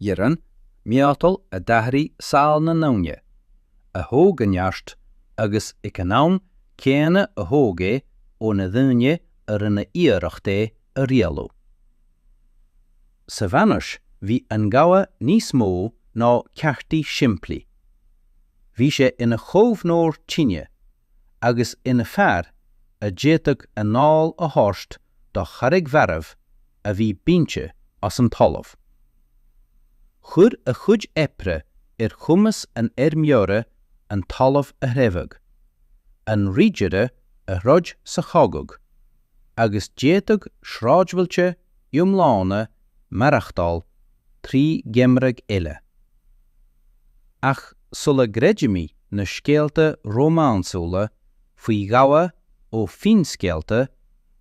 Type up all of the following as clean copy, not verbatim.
Dhéireann míotal a dheathraí SCÉAL na nDóine, a thóg an neart agus i canán céanna a thóg é ó na Dóine ar ina iarracht é a rialú. Sa bhanis, bhí an gabha níos mó ná ceartaí simplí. Bhí sé ina chomhnóir tine, agus ina fearr a d'fhéadfadh an nál a tharst do charreg mheireamh a bhí bínte as an talamh. Chur a chuid epre chumas an meora an talamh a threibhig, an rídeireadh a rud sa chagug, agus d'fhéadfadh sráidbhailte iomlána marachtáil trí geimhridh eile. Ach sulla greideamí na scéalta rómánsúla faoi gabha ó finscéalta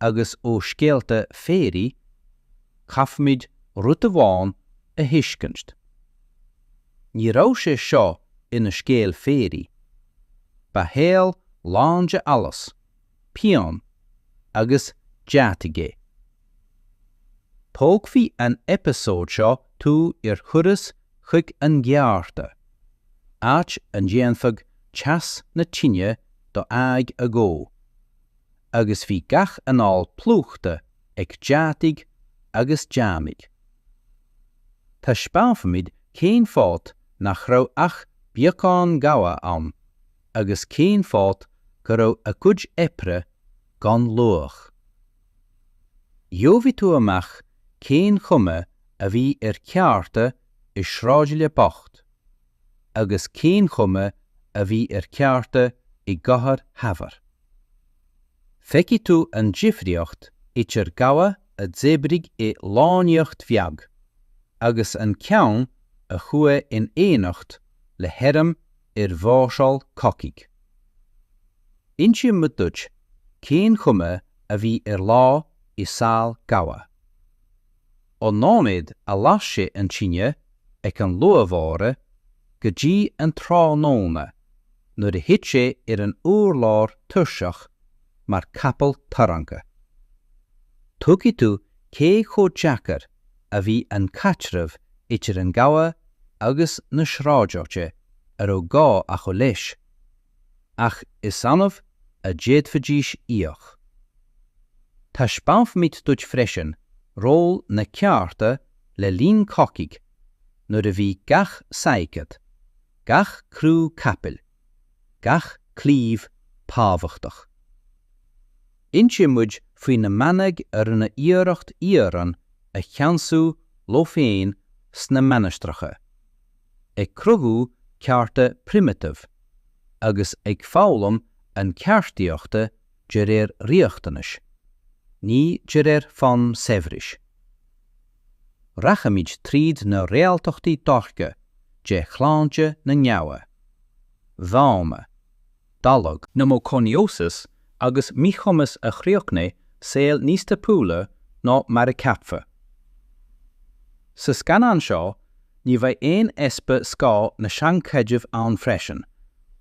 agus ó scéalta féirí, chaithfimid ruta bháin a thuiscint. Ní raibh sé seo ina scéal féirí, ba héal láinte alas, pian agus deaitaigh. Tóg bhí an episód seo tú ar thuras chuig an ghearta, áit an dhéanfadh teas na tine do aig a ggó, agus bhí gach anál plúchta ag deaitaigh agus deamig. Tá speanfimid cén fát nach raibh ach beagán gabha ann, agus cén fát go raibh a cuid epre gan luach. Dheobhaigh tú amach cén chuma a bhí ar cearta i sráidile bocht, agus cén chuma a bhí ar cearta i gcathair habhar. Feicigh tú an difríocht idir gabha a d'oibrigh i láineocht bheag, agus an ceann a chua in éanacht le heiream ar bháiseáil cocaigh. Inse muid cén chuma a bhí ar lá i SCÉAL gabha. Ó náméid a las sé an tine ag an luamhóra go dtí an tráthnóna, nuair a thit sé ar an urlár tuirseach mar capal tarrainge. Tugaigh tú cé chomh deacair a bhí an caitreamh idir an gabha agus na sráideachta ar ó gá a chu leis, ach is annamh a d'fhéadfadís íoch. Tá speanfimid dúirt freisin ról na cearta le líon cocaigh nuair a bhí gach saighead, gach crú capil, gach clíomh pábhachtach. Inse muid faoi na manaigh ar ina iarracht íorann a cheansú lo féin sna manastracha, ag cruthú cearta primitív, agus ag fálam an ceartaíochta de réir riachtanis, ní de réir fan sebhris. Rachamid tríd na réaltachtaí dorcha de chláinte na ngeabha, bháma, dalag na mócóniósas agus míchumas a chríochna SCÉAL níos tapúla ná mar a capfa. Sa scanán seo, ní bheidh aon espa scá na seanchaideamh ann freisin,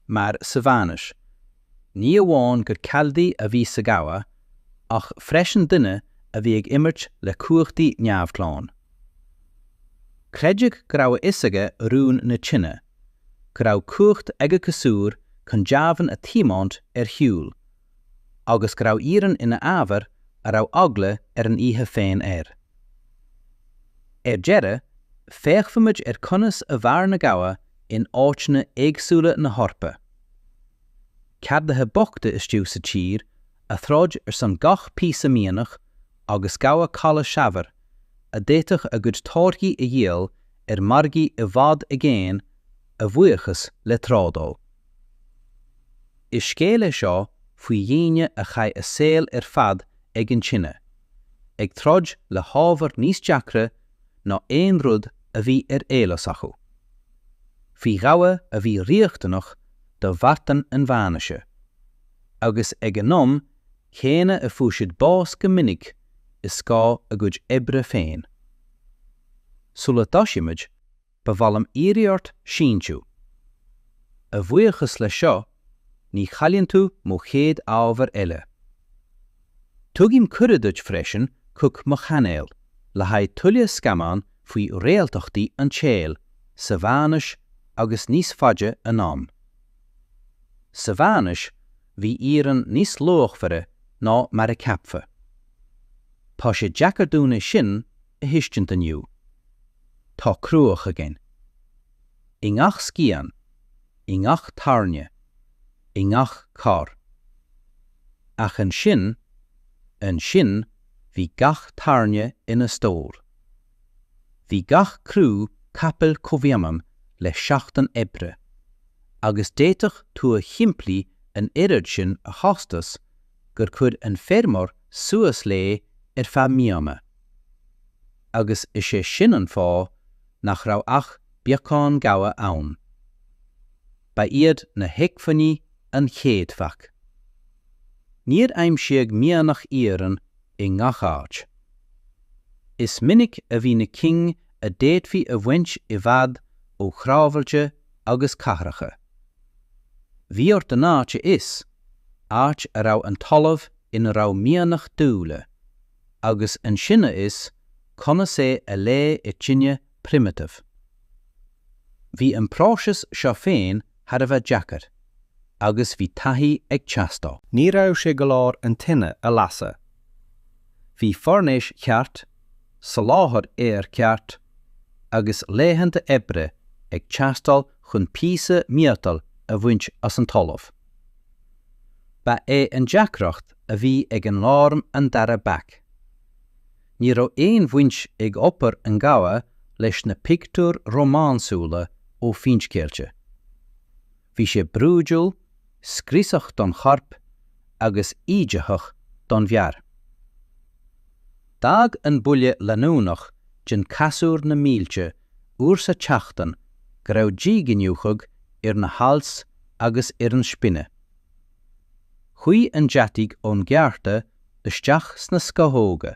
mar sa bhanis. Ní amháin gur cealdaí a bhí sa gabha, ach freisin duine a bhí ag imirt le cuachtaí neamhchláin. Creideadh go raibh isaige rún na tine, go raibh cuacht ag a cosúr chun deabhann a tímáint ar shiúl, agus go raibh íreann ina ábhar a raibh agla ar an oíche féin air. Ar deire, féachfimid ar conas a bhar na gabha in áiteanna éagsúla na horpa. Ceardathe bochta is dtú sa tír a thráid ar san gach píosa mianach agus gabha calla seabhar a d'fhéadfadh a gcuid táircí a dhéal ar margaí i bhfad a géin a bhuíochas le trádal. Is scéala seo faoi dhaoine a chaith a SCÉAL ar fad ag an tine, ag troid le hábhar níos deacra ná aon rud a bhí ar éileas acu. Bhí gabha a bhí riachtanach do bhartan an bhainise, agus ag an nom chéine a fuaisiid bás go minic is scá a gcuid ebre féin. Sula dáisiimiid ba bhailim íriart síntú. A bhuíochas le seo, ní chailíonn tú mo chéad ábhar eile. Tugaim cuireadúid freisin cúg mo chanéal, le haid tuile scamán faoi réaltachtaí an tséal, sa bhanis agus níos faide an am. Sa bhanis, bhí íran níos luachmhara ná mar a capfa. Tá sé deacardúna sin a hiiscint aniu. Tá cruach again. I ngach scían, I ngach tarne, I ngach car. Ach an sin, bhí gach tarne ina stór. Bhí gach crú capel cóbhiamam le 7 ebre, agus déitach tú a chiimplí an irid sin a chostas gur chud an fermor suas lé fa miama. Agus is sé sin an fá nach rá ach beagán Gabha ann. Ba iad na heicfaní an chéadfach. Níor aimsíag Meánach íran I ngach áit. Is minic a bhí na king a déadhí a bhaint I bhad ó chrábhailte agus cathracha. Bhí ort an áite is, áit a rá an talamh ina rá Meánach dúla, agus an sinne is, conna sé a lé I tinne primitive. Bhí an práisis seo féin har a bheith deacair, agus bhí taithí ag teastá. Ní raibh sé go leor an tine a lasa. Bhí fornéis ceart, sa láthair ceart, agus léhananta ebre ag teastal chun písa míatal a bhaint as an talamh. Ba é an deacracht a bhí ag an lárm an dara bac. Ní rá éon bhaint ag oppar an Gabha leis na pictúr románsúla ó finscéilte. Bhí sé brúdúil, scríosach don charp agus ídeachach don bhear. Dag an buile leanúnach gin casúr na mílte úr sa teachtan go raibh díginiuchug na hals agus an spinne. Chuí an deatigh ón gcearta isteach sna scothóga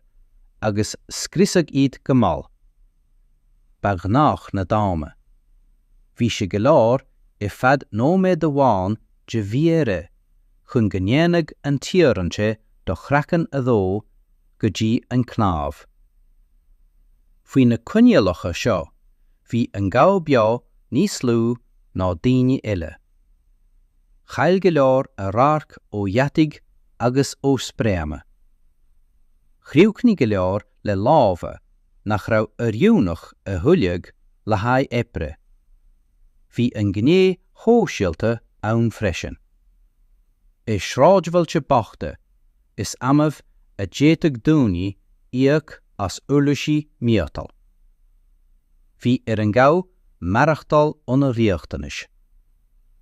agus scríosach iad go mal. Ba gnách na dáma. Bhí sé go leor I fad nóméad amháin de bhíire chun gnéanamh an tíorante do chreachan a dó go dtí an cnámh. Faoi na cúinealacha seo, bhí an Gabha beo níos lú ná daoine eile. Chail go leor a rarc ó dheatigh agus ó spréama. Chríochnaí go leor le lábha nach raibh ariúnach a thuilleag le haghaidh ebre. Bhí an gné thóisialta ann freisin. I sráidbhailte bachta is amamh a déitag dúnaí íoc as uirlisí míotal. Bhí an Gabha marachtal ina riachtanis.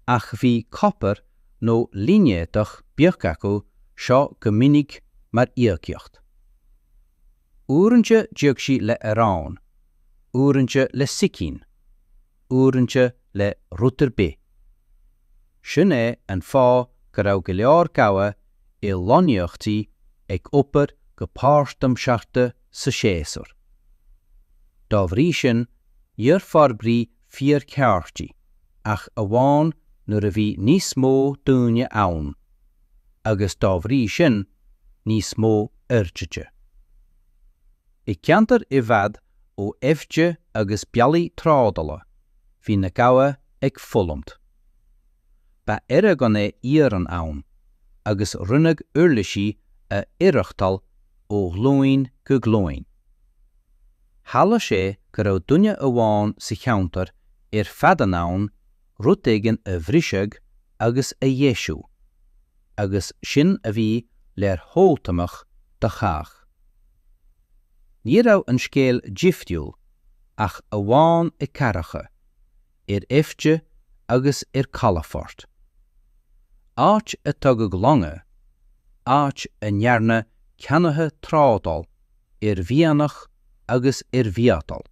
Ach bhí copper nó línéadach beag acu seo go minic mar íoceocht. Uaireanta deag sí le arán, uaireanta le sicín, uaireanta le rútar bé. Sin é an fá go raibh go leor Gabha I lonnaíochtaí ag oppar go páirstam seachta sa séasúr. Dá bhrí sin, dhear farbrí fíor ceartí, ach a bháin nuair a bhí níos mó dúine ann, agus dá bhrí sin níos mó airteite. I ceantar I bhfad ó efde agus bealaí trádala, hí na Gabha ag fulamt. Ba gan é íran ann, agus runnag uirlisí a iireachtal ó glóin go glóin. Hala sé go raibh duine amháin sa cheantar fadan ann rutaigean a bhriseag agus a dhéisiú, agus sin a bhí léir hótamach de chaach. Ní raibh an scéal diftiúil, ach amháin I caracha, efde agus calafort. Áit a tugad longa, áit a nearna ceannathe trádal bhíanach agus bhíatal.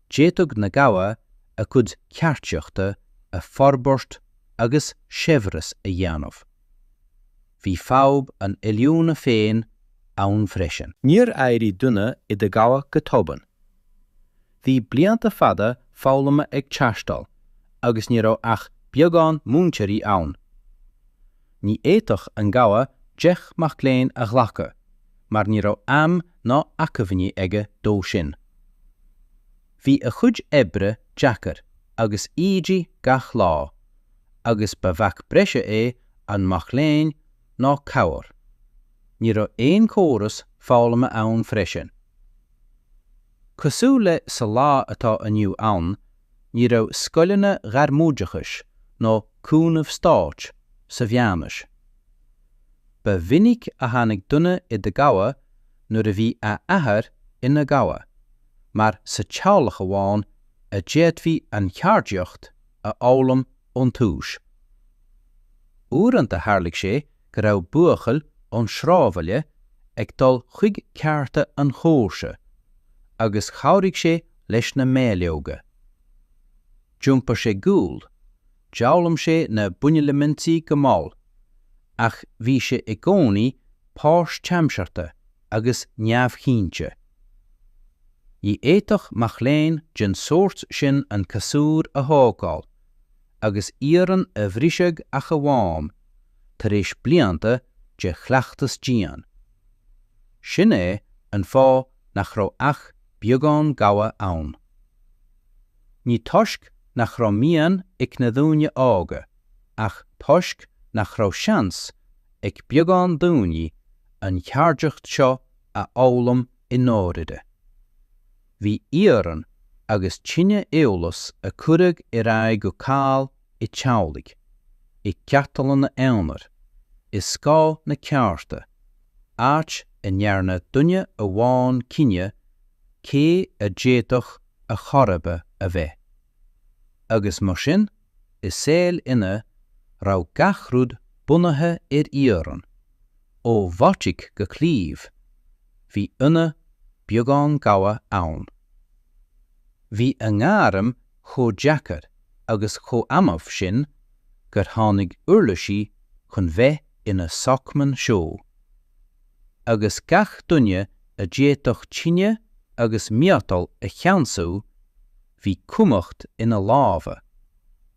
Déitug na Gabha a chud cearteachta a forbort agus séveras a dhéanamh. Bhí fáb an iliúna féin ann freisin. Níor éirí duine I de Gabha go toban. Bhí blianta fada fálama ag teastal, agus ní raibh ach beagán múnteirí ann. Ní éitach an Gabha deich mach léin a ghlacha, mar ní raibh am ná acamhainní aige dó sin. Bhí a chuid ebre Jackar, agus ídí gach lá, agus ba bhach breise é an Machléin ná Cabhar. Ní ra éon córas fálama ann freisin. Cosú le sa lá atá aniu ann, ní ra scoileanna gharmúdachas nó cúnamh stáit sa bheamas. Ba vinnig a hanig dunne I de Gabha nuair a bhí a ahar ina Gabha, mar sa teálacha bháin a déadhí an cheardiocht a álam ón túis. Uaireanta tharlaigh sé go raibh buachal ón srábhaile ag dul chuig cearta an chóirse, agus chabhraigh sé leis na méileoga. Dúmpar sé gúil, deabhlaim sé na buinnelimintí go máil, ach bhí sé I gcónaí páirs teamsearta agus neamhchínte. Í éadach Machléin gin sóirt sin an casúr a thógáil, agus íorann a bhriseag a ghabháim, tar éis blianta de chleachtas dían. Sin é an fá nach raibh ach beagán Gabha ann. Ní toisc nach raibh mian ag na dúine ága, ach toisc nach raibh seans ag beagán dúine an cheardeocht seo a álam I nóiride. Bhí íorann agus tinne éolas a cuireadh I ragh go cáil I teaghlaigh, I ceatalan na éonar, I scá na cearta, áit I nearna duine a bháin cinne cé a déadach a chorrabe a bheith. Agus mar sin, I SCÉAL ine raibh gachrúd bunathe íorann, ó bhaitiigh go clíomh, bhí ine beagán Gabha ann. Bhí a ngáram cho Jackar agus cho amamh sin gur tháinig uirlisí chun bheith ina socman seo. Agus gach duine a déadach tinne agus miatal a cheansú, bhí cumacht ina lábha,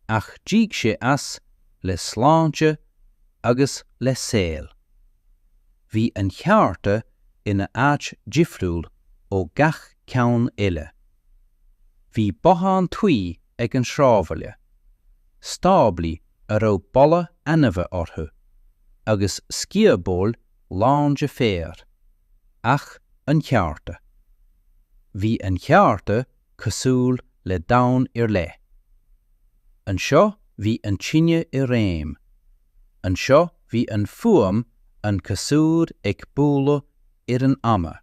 ach díg sé as le sláinte agus le SCÉAL. Bhí an chearta ina áit difriúil ó gach ceann eile. Bhí bothán tuí ag an srábhaile, stáblaí a raibh bolla anamha orthu, agus sciaból láinte fér, ach an chearta. Bhí an chearta cosúil le dain le. An seo bhí an tinne I réim. An seo bhí an fuam an cosúr ag búla an ama.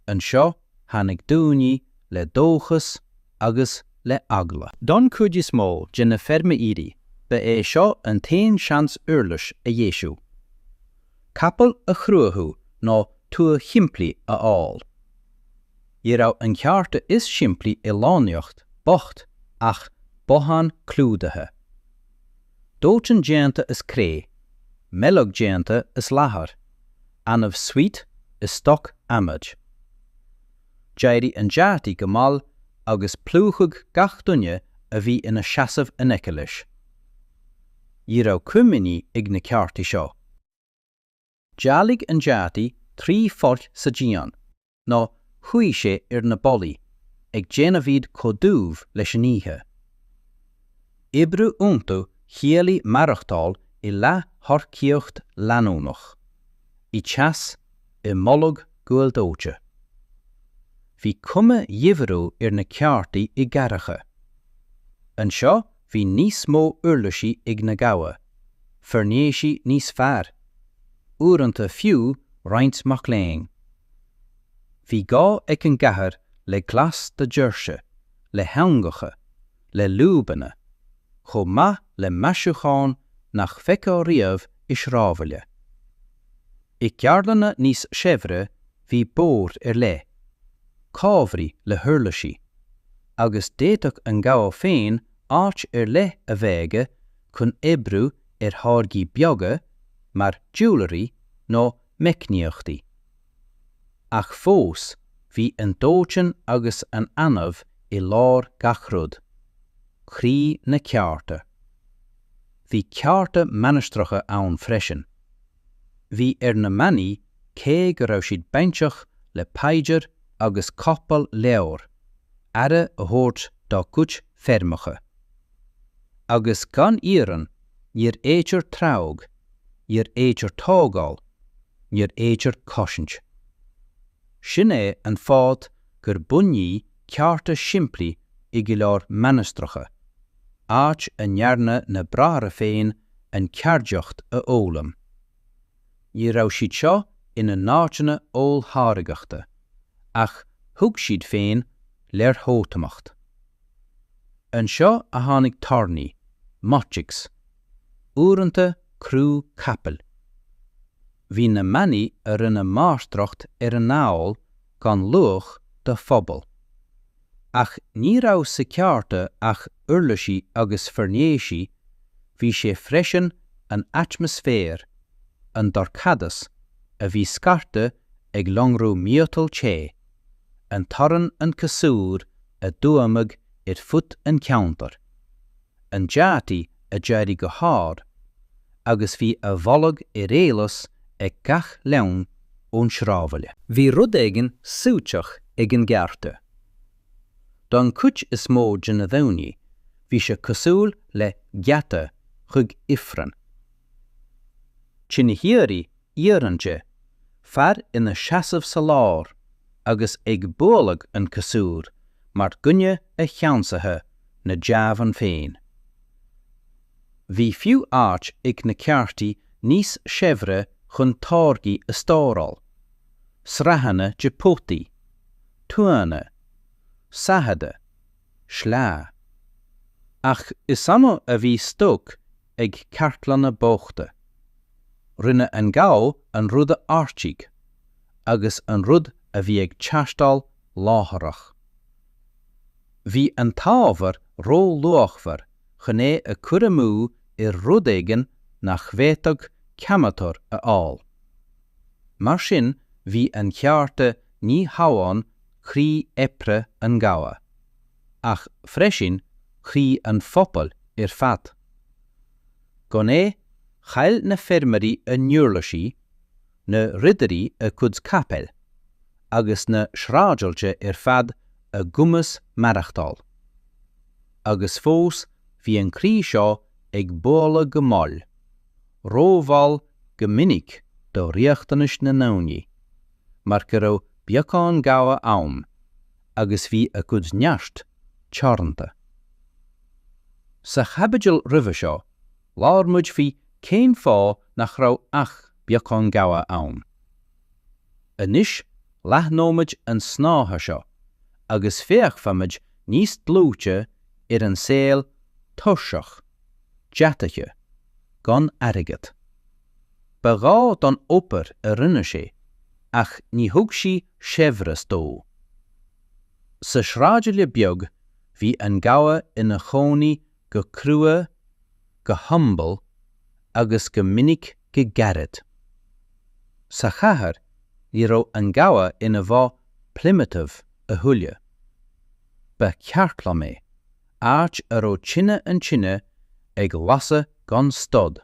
An seo tháinig dúine le dóchas agus le agla. Don cuid is mó de na ferme íri, ba é seo an tain seans uirlis a dhéisiú. Capal a chruathú ná tua chiimplí a áil. I raibh an chearta is siimplí I láneocht, bocht, ach bohan clúdathe. Dóitin déanta is cré, mellog déanta is láthair, anamh sweet is stoc amad. Jairí an deartaí go mal agus plúchuig gach duine a bhí ina seasamh in eicelis. Í raibh cuimíní ag na ceartaí seo. Dealaigh an deartaí trí fort sa dían, ná chuí sé na bollaí, ag déanamhíd codúmh leis aníthe. Ibrú úntú chéalaí marachtáil I le thorcíocht leanúnach, I teas I mollog gúildóte. Bhí cuma dhíomharú na ceartaí I garacha. An seo bhí níos mó uirlisí ag na Gabha, fearnéisí níos fearr, uaireanta fiú roinnt Machléin. Bhí gá ag an gcathair le glas de deirse, le hangacha, le lúbanna, chomh maith le meisiúcháin nach feicá riamh I srábhaile. I cearlanna níos séimhre bhí bór le, cábhrí le thuirlisí, agus déadach an Gabha féin áit le a bheige chun ebrú tháirgí beaga mar jewelry nó meicníochtaí. Ach fós bhí an dóitin agus an anamh I lár gachrúd, chrí na cearta. Bhí cearta meanistracha ann freisin. Bhí na manaí cé go raibh siad bainteach le paidir agus coppal leabhar, ara a hort da kuch fermacha. Agus gan iran, ir éitir traug, ir éitir tógáil, ir éitir cosint. Sin é an fád gur bunní cearta siimplí I gilár menestracha, áit a nearna na brahra féin an ceardeocht a ólam. Ní rá siad seo ina náitina ól háragachta, ach thug siad féin léir hótamacht. An seo a tháinig tarnaí, motchix, úranta crú capel. Bhí na mannaí ar ina máisteacht ar an náil gan luach de phobal. Ach ní rá sa cearta ach urlaisí agus fernéisí, bhí sé freisin an atmosfér, an dorcadas, a bhí scarta ag longrú míotal ché, an taran an casúr a dúamag it fut an ceantar, an deartaí a dearí go háir, agus bhí a bholog I réalas ag gach leann ón srábhaile. Bhí rud éigin súteach ag an gcearta. Don cuit is mó de na dhónaí, bhí sé cosúil le geata chug ifran. Chinnihirí íarante, fear ina seasamh sa lár, agus ag bólag an cosúr, mar gunne a cheansathe na deabhan féin. Bhí fiú áit ag na ceartaí níos séimhre chun táirgí a stóráil, srahanna de pótaí, tuana, sahada, slá. Ach is sama a bhí stóc ag ceartlanna bóchta. Rinne an gá an rud a áirtíigh, agus an rud a bhí ag teastáil látharach. Bhí an tábhar ró luachmhar chuné a cuireamú I rud éigin nach chvéiteg ceamatar a áil. Mar sin bhí an chearta ní hamháin chrí epre an gabha, ach freisin chrí an phobal ar fad. Gon é chail na fermarí a nuirlaisí, na ridarí a cuid capel, agus na sráidilte ar fad a gummas marachtáil. Agus fós bhí an chrí seo ag bóla go moll, róbháil go minic do riachtanis na nónaí, mar go raibh beagán gabha am, agus bhí a cuid neart tearnta. Sa chabaidil roimhe seo, lármuid bhí cén fá nach raibh ach beagán gabha am. Anois leathnóid an snátha seo, agus féachfaimid níos dlúte ar an SCÉAL tuirseach, deatacha, gan airgid. Ba gá don opair a rinne sé, ach ní thug sí séimhre dó. Sa sráideala beag bhí an gabha ina chónaí go crua, go humble, agus go minic go garad. Sa chathair ní raibh an gabha ina bhá primitive a thuile. Ba ceartla mé, áit a raibh tine an tine ag lasa gan stod,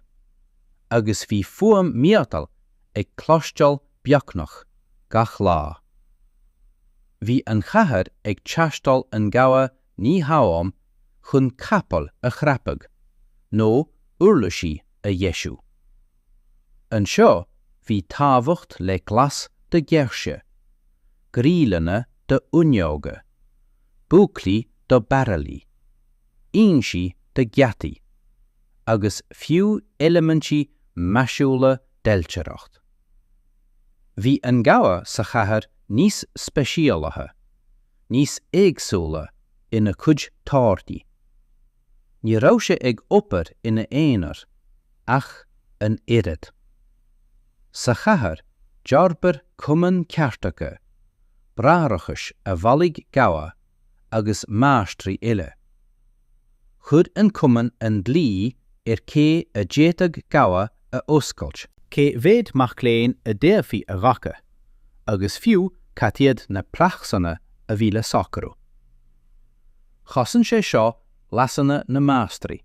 agus bhí fuam míotal ag cloisteáil beacnach gach lá. Bhí an chathair ag teastáil an gabha ní hamháin chun capal a chreapag, nó urlaisí a dhéisiú. An seo bhí tábhacht le glas de gheirse, grílanna de uneoga, búclaí do baralaí, insí de geataí, agus fiú elementí maisiúla delteacht. Bhí an gabha sa chathair níos speisialacha, níos éagsúla ina cuid táirtí. Ní raibh sé ag opair ina éonar, ach an irid. Sa chathair dearbar cumann ceartacha, brárachas a bhallaigh gabha agus máistrí ile. Chud an cumann an dlí cé a déitag gabha a oscailt. Cé bhéad mac léinn a déirfí a ghacha, agus fiú catiad na prachsanna a bhí le sacarú. Chosann sé seo lasanna na máistrí,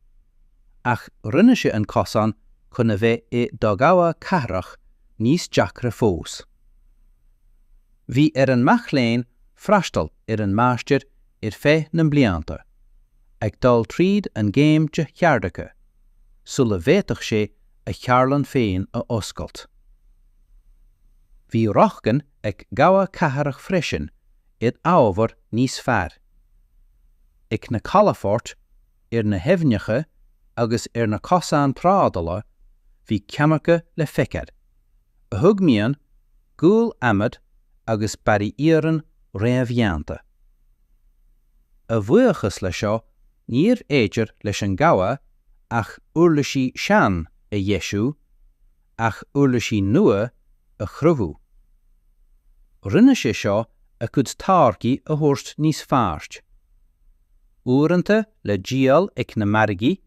ach rinne sé an cosan chun a bheith do gabha carach níos deacra fós. Bhí ar an mac léinn freastal ar an máistir fé na blianta, ag dal tríd an géim de cheardacha, sula bhéitach sé a chearlan féin a oscailt. Bhí rochgan ag Gabha catharach freisin iad ábhar níos fearr. Ag na calafort, na hefneacha agus na cosán trádala, bhí ceamacha le feicad. A thug mian, gúil amad agus barí íoran réamhheanta. A bhuachas le seo, níor éidir leis an Gabha ach uirlisí sean a dhéisiú, ach uirlisí nua a chruthú. Rinne sé seo a chud tárcaí a thuairt níos fearst. Uaireanta le díal ag na margaí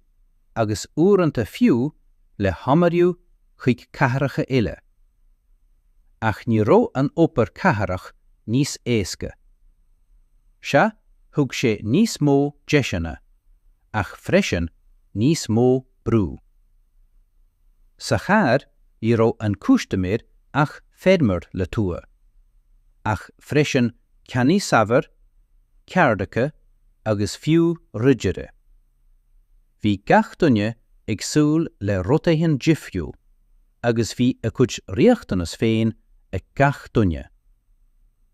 agus uaireanta fiú le hamariú chuig catharach ile. Ach ní ró an opair catharach níos éasca. Se thug sé níos mó deisina, ach freisin níos mó brú. Sa char í ró an cústaméir ach fédmar le tua, ach freisin ceannaí saibhar, ceardacha agus fiú ridgeire. Bhí gach duine ag súil le rotaithin difhiú, agus bhí a cuid riachtanas féin ag gach duine.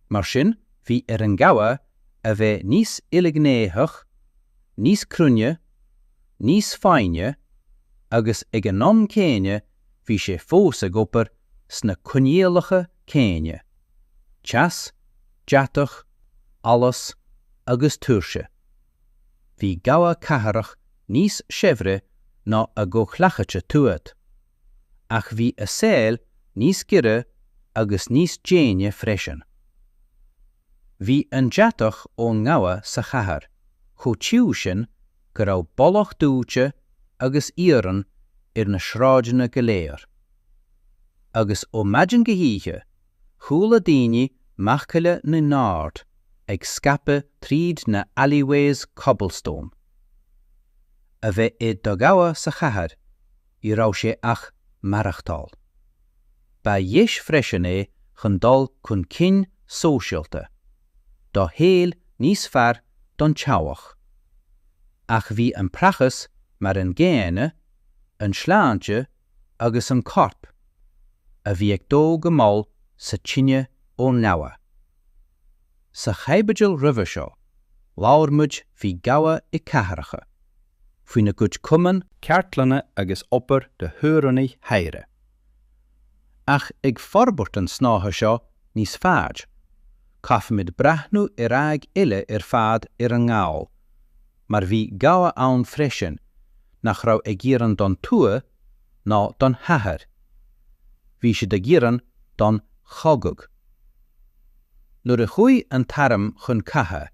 Mar sin, bhí an Gabha a bheith níos ilignéithach, níos crunne, níos faine, agus ag an non céine bhí sé fós ag opair sna cunialacha céine. Teas, deatach, alas agus tuirse. Bhí Gabha catharach níos seimhre ná a go chhlachate tuat, ach bhí a SCÉAL níos gire agus níos déine freisin. Bhí an deatach ón Gabha sa chathair, cho tíú sin go raibh bollach dúite agus íoran na sráidena go léir. Agus ó maidin go híthe, chúla daoine machcaile na náard ag scape tríd na alleyways cobblestone. A bheith do Gabha sa chathair, I rá sé ach marachtáil. Ba dhéis freisin é chun dul chun cinn sóisialta, do héal níos fearr don teabhach. Ach bhí an prachas mar an géine, an sláinte agus an corp, a bhí ag dó go máil sa tinne ón leabha. Sa chaibeidil ribhe seo, láirmuid bhí Gabha I cathracha, faoin na gcuid cumann, ceartlanna agus opair de thurannaí haire. Ach ag forbairt an snátha seo níos fearr, caithfimid brathnú ag ile fad an ngáil, mar bhí Gabha ann freisin nach raibh ag gíran don tua ná don chathair. Bhí siad ag gíran don chogug. Nuair a chuaigh an tairm chun catha,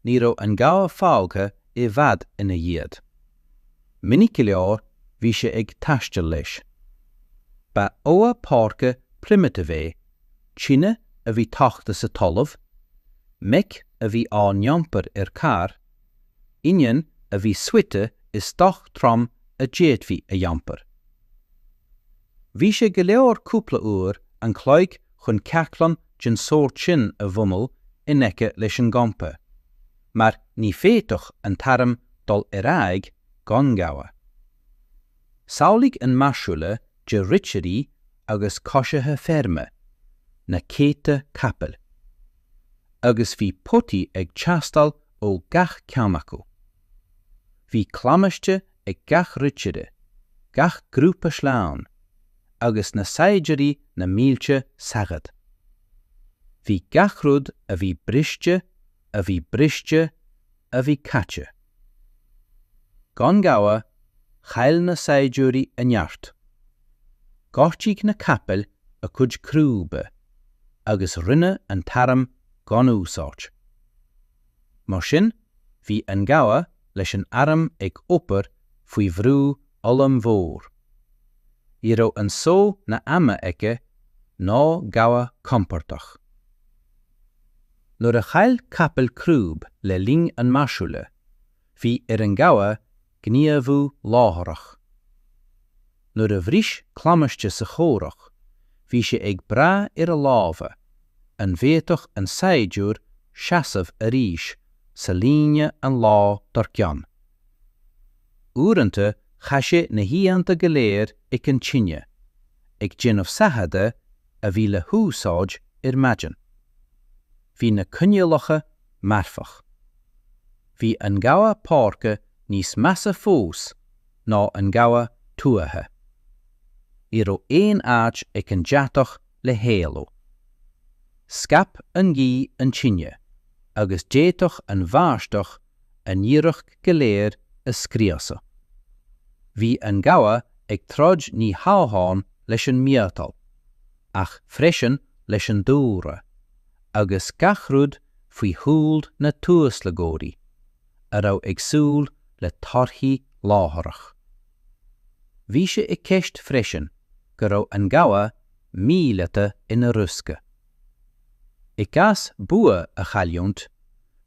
ní raibh an Gabha fáilge I bhfad ina dhiad. Minic leor bhí sé ag taistil leis. Ba óa páirce primitive é, tine a bhí tachta sa talamh, meic a bhí á neampar car, inian a bhí suite is doch trom a déadhí a jampar. Bhí sé go leor cúpla uair an chloig chun ceaclan gin sóir sin a bhummel in eice leis an gompa, mar ní féitoch an tairm dul aig gan Gabha. Sálaigh an maisiúla de richerí agus cosisithe ferme, na céta capel. Agus bhí potaí ag teastal ó gach ceamacú. Bhí clamaiste ag gach richide, gach grúpa sláán, agus na saidirí na mílte sagad. Bhí gach rud a bhí briste, a bhí briste, a bhí caite. Gan Gabha, chail na saidiúí a neart. Gáirtíigh na capel a cuid crúbe, agus rinne an tairm gan úsáit. Mar sin, bhí an Gabha leis an airm ag opair faoi bhrú olam mhór. I raibh an só na ama aice ná Gabha comportach. Nuair a chail capel crúb le ling an maisiúla, bhí an Gabha gníomhú látharach. Nuair a bhrís clamaiste sa chórach, bhí sé ag bra a lábha, an bhéadach an saidiúr seasamh a ríis sa líne an lá dar ceann. Uaireanta chaise na híonanta go léir ag an tine, ag déanamh sathada a bhí le húsáid ar maidin. Bhí na cunnealacha marfach. Bhí an gabha páirce níos measa fós ná an gabha tuatha. I raibh éon áit ag an deatach le héalú. Scap an gí an tine, agus déitoch an bháisteach an díireach go léir a scríosa. Bhí an gabha ag troid ní hábháin leis an míotal, ach freisin leis an dúra, agus gachrúd faoi thúld na túaslagóirí, a raibh ag súil le torthaí látharach. Bhí sé i ceist freisin go raibh an gabha míleata ina rusca. I gcas bua a chailliúnt,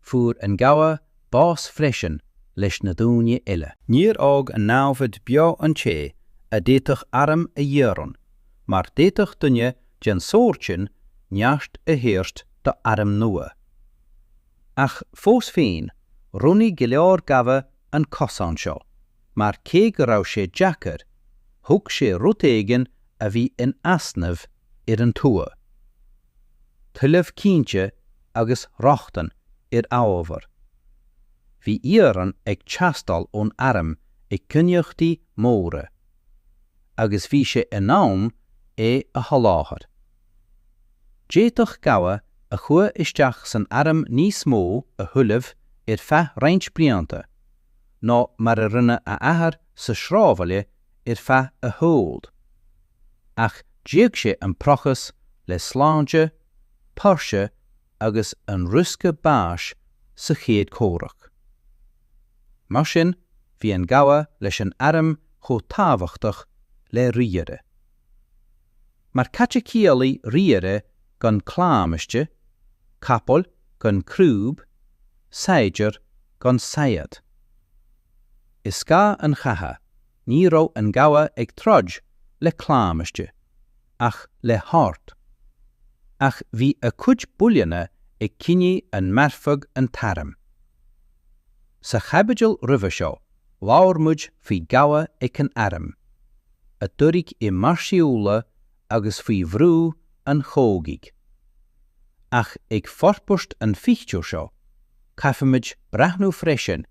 fuair an gabha bás freisin leis na dúine eile. Níor ág an náfad beo an ché a déitach aram a dhéaran, mar déitach dunne gen sóirtin neast a héirst do aram nua. Ach fós féin, runní go leor gabha an cosán seo, mar cé go raibh sé deacair, thug sé rutéigean a bhí in asnamh ar an tua. Tuileamh cínte agus rochtan ar ábhar. Bhí íoran ag teastal ón aram ag cunneachtaí móra, agus bhí sé in am é a sholáthar. Déitach gabha a chua isteach san aram níos mó a thuileamh ar feadh roinnt blianta, ná mar a rinne a athair sa srábhaile ar feadh a thóld. Ach díag sé an prochas le sláinte, páirse agus an rusca báis sa chéad córach. Mar sin, bhí an gabha leis an aram chomh tábhachtach le riamhde. Mar caite ciallaí riamhde gan chlámaiste, capal gan crúb, saidir gan sayad. Is gá an chatha, ní raibh an gabha ag troid le chlámaiste, ach le háart. Ach bhí a cuid builleanna ag cinne an marfag an taram. Sa chabaidil roimhe seo, láirmuid faoi gabha ag an aram, a dúradh I mairsiúla agus faoi bhrú an chógaigh. Ach ag forpost an fichtú seo, caifimid brathnú freisin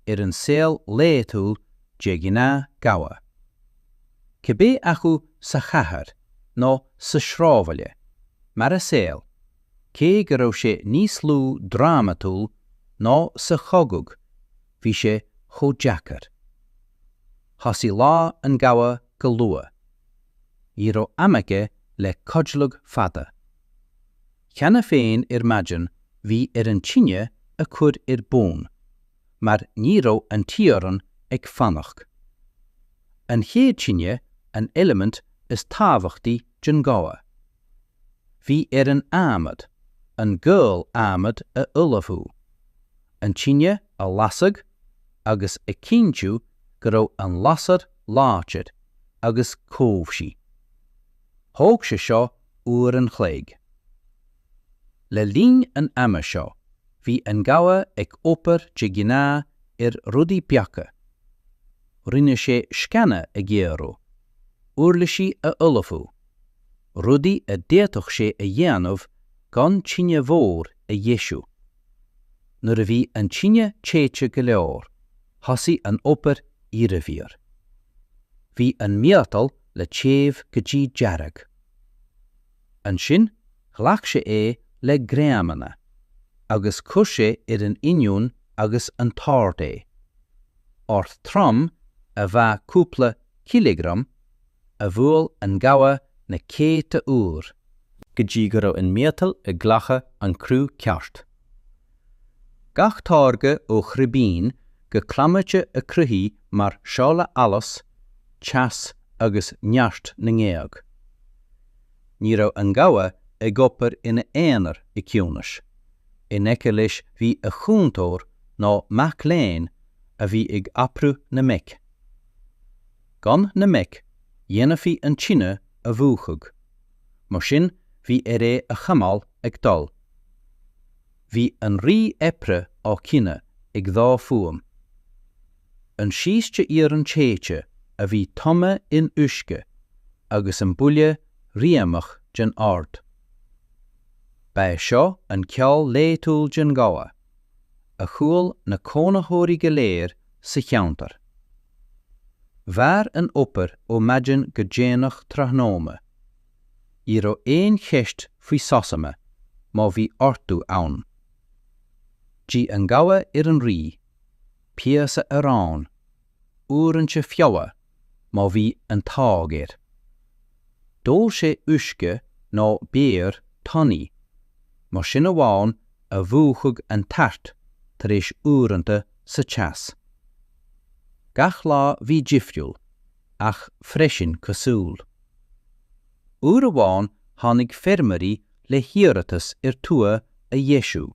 ar an SCÉAL léitúil de gná gabha. Cibé acu sa chathair nó sa srábhaile, mar a SCÉAL, cé go raibh sé níos lú drámatúil ná sa chogug, bhí sé chomh deacair. Thosaí lá an gabha go lua. Í raibh amaige le codlug fada. Cheanna féin ar maidin bhí ar an tine a chur ar bón, mar ní raibh an tíoran ag fannach. An chéad tine an element is tábhachtaí den gabha. Bhí ar an amad, an gcóil amad a ullafú, an tine a lasag agus a cíntiú go raibh an lasad láitead agus cóbhsí. Thóg sé seo uair an chléig. Le lín an ama seo, bhí an gabha ag opair de gná ar rudaí beacha. Rinne sé scanna a ggéarú, uirlisí a ullafú, rudaí a déitoch sé a dhéanamh gan tine mhór a dhéisiú. Nuair a bhí an tine téite go leor, thosaí an opair iarmhír. Bhí an míotal le téamh go dtí dearag. An sin, ghlach sé é le gréamanna, agus cos sé ar an inniún agus an táirt é. Ort trom a bheith cúpla kilogram a bhuail an gabha na céta úr. go dtí go raibh an méatal i ghlacha an crú ceart. Gach táirge ó chribín go clamate a cruthí mar seála alas, teas agus neart na ngéag. Ní raibh an gabha ag opair ina éanair I ciúnas. In eice leis bhí a chúntóir ná mac léin a bhí ag aprú na meic. Gan na meic, dhéanamhí an tine a bhúchug. Mar sin bhí é a chamal ag dul. Bhí an rí epre á cinenne ag dhá fuam. An síiste ar an téite a bhí tome in uisce agus an buile riamach den ard. Ba seo an ceall léitúil den Gabha, a chuail na cónaitheoirí go léir sa cheantar. Bhar an opair ó maidin go déanach tráthnóma. Í raibh éon cheist faoi sosama, má bhí ortú ann. Dí an Gabha ar an rí, píosa arán, uaireanta feabha, má bhí an tágéir. Dóil sé uisce ná béir tonaí, mar sin amháin a bhúchaigh an tart tar éis uaireanta sa teas. Gach lá bhí difriúil, ach freisin cosúil. Uair amháin tháinig fermairí le hiarratas ar tua a Dhéisiú.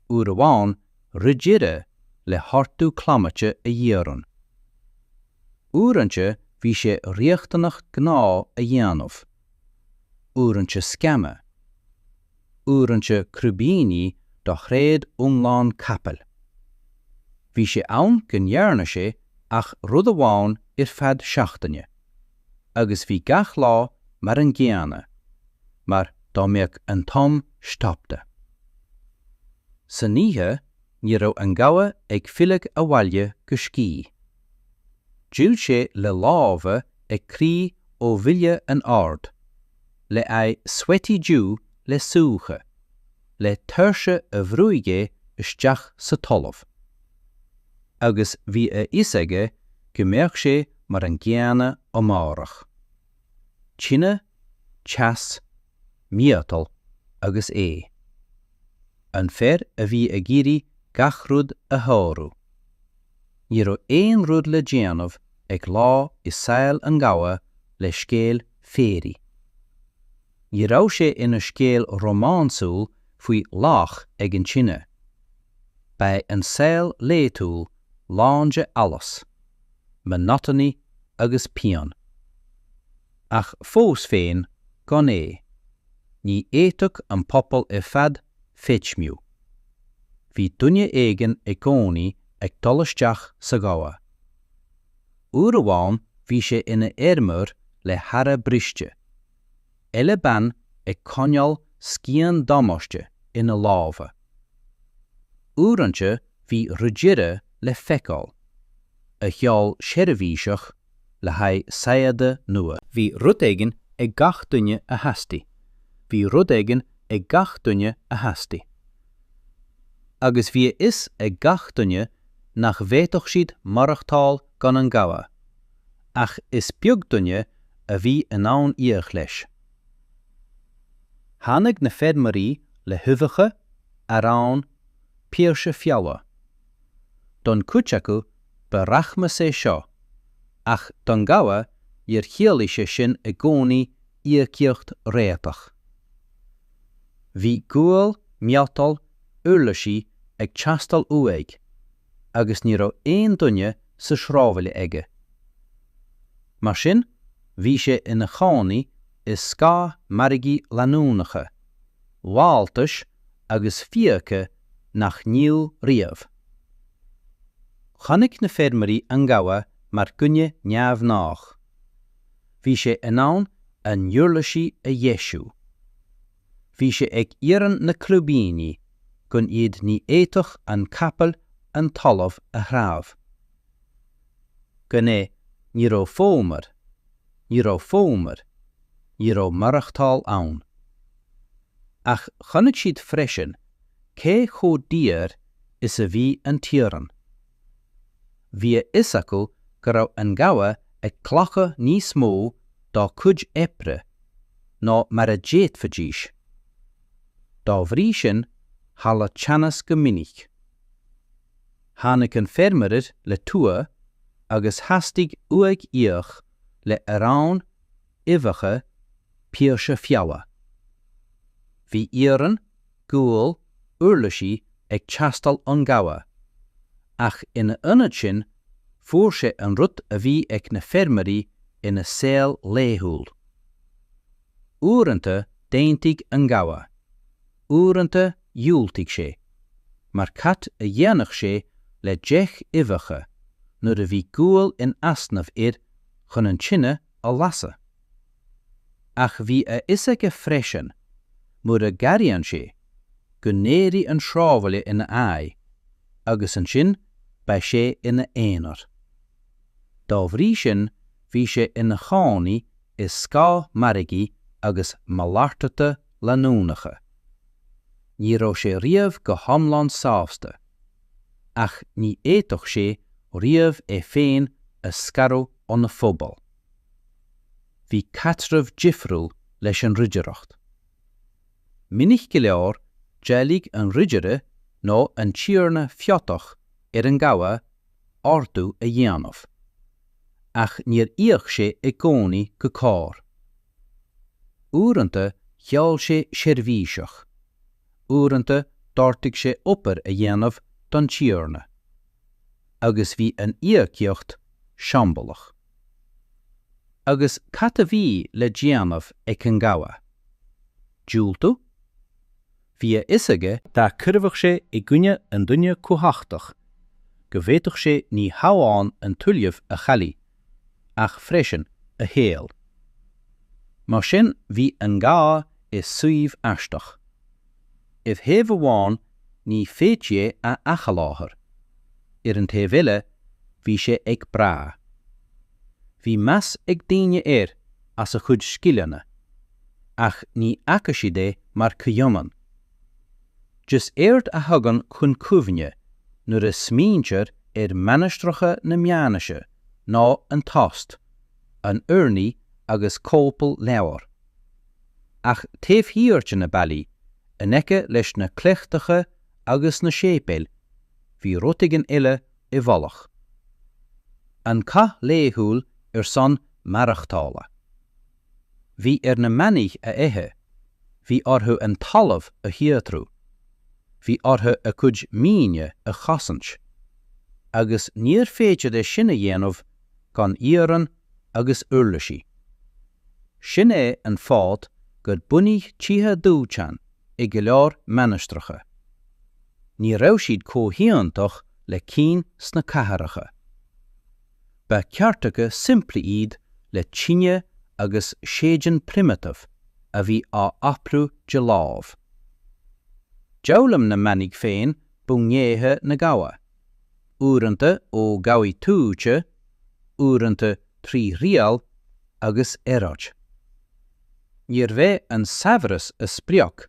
Uair amháin rideire le hartú clamate a dhéarann. Uaireanta bhí sé riachtanach gná a dhéanamh. Uaireanta scama. Uaireanta crúbíní do chréad ungláin capel. Bhí sé ann go ndearna sé ach rud amháin ar fad seachtaine, agus bhí gach lá mar an gceanna, mar dá mbeadh an tom stopta. Sa níthe, ní raibh an Gabha ag filleadh a bhaile go scí. Dúill sé le lámha ag crí ó bhille an ard, le sweatí dú le suúcha, le tuirse a bhrúige isteach sa talamh. Agus bhí a isaige go mbeadh sé mar an gceanna amárach. Tine, teas, míotal agus é. An fear a bhí a géirí gach rud a thárú. Ní raibh éon rud le déanamh ag lá is SCÉAL an Gabha le scéal féirí. Ní raibh sé ina scéal románsúil faoi lách ag an tine. Ba an SCÉAL léitúil láinte alas, monotony agus pian. Ach fós féin gan é, ní éiteach an pobal i fad feitsmiú. Bhí duine éigean ag gcónaí ag dolisteach sa Gabha. Uair amháin bhí sé ina éirmir le hara briste. Eile ban ag coinneáil scían damáiste ina lámha. Uaireanta bhí rideire le feiceáil, a cheall seirbhíseach le haghaidh sayada nua. Bhí rud éigean ag gach duine a theastaí. Bhí rud éigean ag gach duine a theastaí. Agus bhí is ag gach duine nach bhéadach siad marachtáil gan an Gabha, ach is beag duine a bhí in ann íoch leis. Tháinig na feirmairí le huimheacha, arán, píorsa feabha. Don cuit acu barachma sé seo, ach don Gabha ar chéalaí sé sin i gcónaí íochíocht réatach. Bhí gúil, meátal, uirlisí ag teastal uaig, agus ní raibh éon duine sa shrábhaile aige. Mar sin, bhí sé ina chánaí is scá margaí leanúnacha, mháiltais agus fiacha nach níl riamh. Chanig na feirmairí an Gabha mar gunne neamhnách. Bhí sé in ann an uirlisí a Dhéisiú. Bhí sé ag iarran na clubíní gon iad ní éiteach an capel an talamh a thrábh. Gon é ní raibh fómar, ní raibh fómar, ní raibh marachtáil ann. Ach chanig siad freisin, cé chódíar is a bhí an tíoran. Bhí is acu go raibh an Gabha ag clacha níos mó dá cuid epre, ná mar a déitfadíis. Dá bhrí sin hala teannas go minic. Tháinig an feirmeir le tua agus hastig uaig íoch le arán, uimheacha, píorsa feabha. Bhí iarran, gúil, uirlisí ag teastal an Gabha, ach ina ionad sin fuair sé an rud a bhí ag na feirmairí ina SCÉAL léithúil. Uaireanta déantaigh an Gabha, uaireanta dhiúltaigh sé, mar cat a dhéanach sé le deich ifacha, nuair a bhí gúil in asnamh chun an tine a lasa. Ach bhí a isaige freisin, mur a garian sé, go néirí an srábhaile ina ai, agus an sin ba sé ina éonar. Dá bhrí sin, bhí sé ina chánaí is scá maragaí agus malartata lanúnacha. Ní rá sé riamh go thomláin sábhasta, ach ní éitoch sé riamh féin a scarú ón na phobal. Bhí catramh difriúil leis an rideireacht. Minic go leor, dealaigh an rideireadh nó an tíorna fiotach an Gabha ortú a dhéanamh, ach níor íoch sé i gcónaí go cár. Uaireanta cheall sé seirbhíseach, uaireanta d'ortaigh sé opair a dhéanamh don tíorna, agus bhí an íochíocht seambalach. Agus cad a bhí le déanamh an Gabha? Dúiltú? Bhí a isaige dá cuireadh sé i gcuine an duine cóthachtaach, go bhféadfadh sé ní hamháin an tuileamh a chalí, ach freisin a héal. Mar sin bhí an Gabha is suíomh aisteach. If thaobh amháin ní féití a achaláthar. An taobhile bhí sé ag brá. Bhí meas ag daine as a chud scileanna, ach ní aca si dé mar cioman. Just éirt a thugan chun cumhaine nuair a smíntear meánaisteacha na Meánaise ná an tost, an uirní agus cópal leabhar. Ach taobhthíoirte na bailí, an eice leis na cleachtacha agus na sépéil, bhí rotaigh ile I bholach. An ca léthúil son marachtála. Bhí na manaigh a ithe, bhí orthu an talamh a hiatrú, bhí orthu a cuid míne a chasant, agus níor féidir de sinna dhéanamh gan íoran agus uirlisí. Sin é an fád gur bunaigh títhe dútean I go leor meánaisteacha. Ní raibh siad cóthaíontach le cín sna catharacha. Ba ceartacha simpla iad le tíine agus séidean primitív a bhí á aplú de lámh. Deabhlam na manaigh féin bungnéithe na Gabha, uaireanta ó Gabhaí túte, uaireanta trí rial agus éráid. Níor bheith an saibhreas a spriach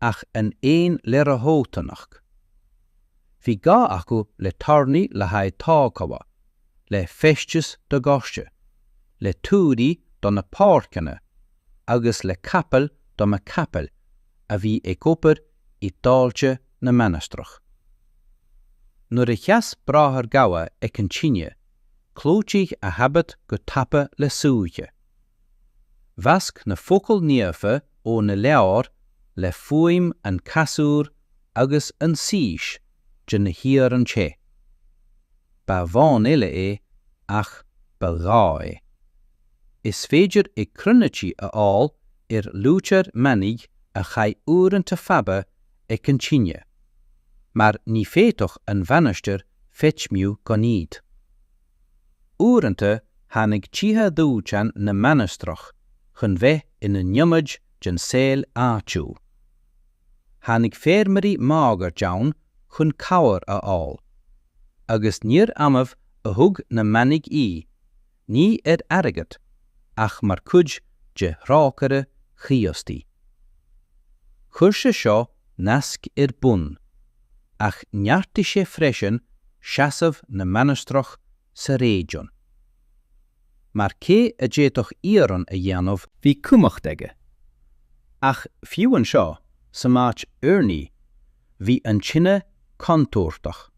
ach an éon lera hótanach. Bhí gá acu le tarnaí le haid tácabha, le feistis do gáiste, le túdaí do na párcanna, agus le capel do ma capel a bhí ag opair I dáilte na meánaisteach. Nuair a cheas bráthar Gabha ag an tíine, clúteigh a habit go tapa le súige. Vasc na focail níofa ó na leabhar le fuaim an casúr agus an síis de na híar an té. Ba bháin ile ach ba gá Is féidir I crunatí a fháil lútear manaigh a chaith uaireanta fada ag an tíine, mar ní féitoch an bhanaisteoir feitmiú go níd. Uaireanta tháinig títhe dútean na meánaisteach chun bheith ina niomaid den SCÉAL áitiúil. Tháinig féarmaí mágar deann chun cabhar a fháil, agus níor amamh a thug na manaigh ní airgad, ach mar cuid de thrácara chiastí. Chuir sé seo nasc bun, ach neartí sé freisin seasamh na meánaisteach sa réideon. Mar cé a déitoch íoran a dhéanamh bhí cumacht aige. Ach fiú an seo, sa máit uirní, bhí an tine contúirtach.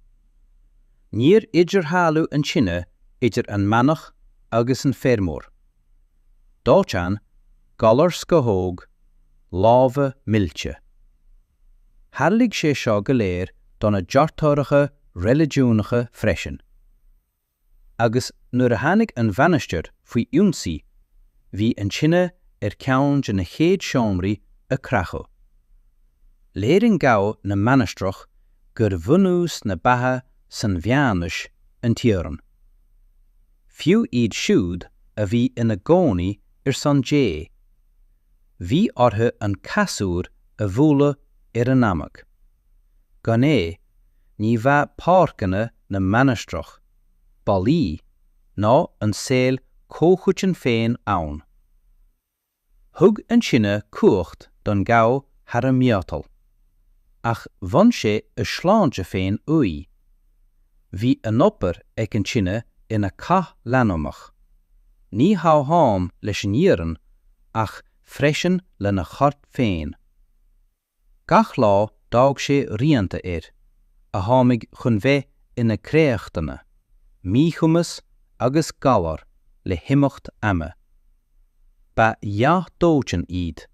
Níor idir háalú an tine idir an manach agus an féarmór. Dátean, galar scothóg, lámha millte. Tharlaigh sé seo go léir donna deartáiricha religiúnacha freisin. Agus nuair a tháinig an bhanaisteoir faoi iúnsaí, bhí an tine ceann de na chéad seomraí a crachu. Léir an Gabha na meánaisteach gur bhunús na batha san Meánaois an tíoran. Fiú iad siúd a bhí ina gcónaí san dé. Bhí orthu an casúr a bhuala an amach. Gan é, ní bheith páirceanna na meanastrach, bailí, ná an SCÉAL cóchuitin féin ann. Thug an sinne cuacht don gabh thar an miotal, ach bhain sé a sláinte féin uí. Bhí an opair ag an sinne ina cath leanamach. Ní háim leis an díoran, ach freisin le na chart féin. Gach lá dág sé rianta a tháinig chun bheith ina créachtaine, míchumas agus galar le himimecht ama. Ba dóitin iad.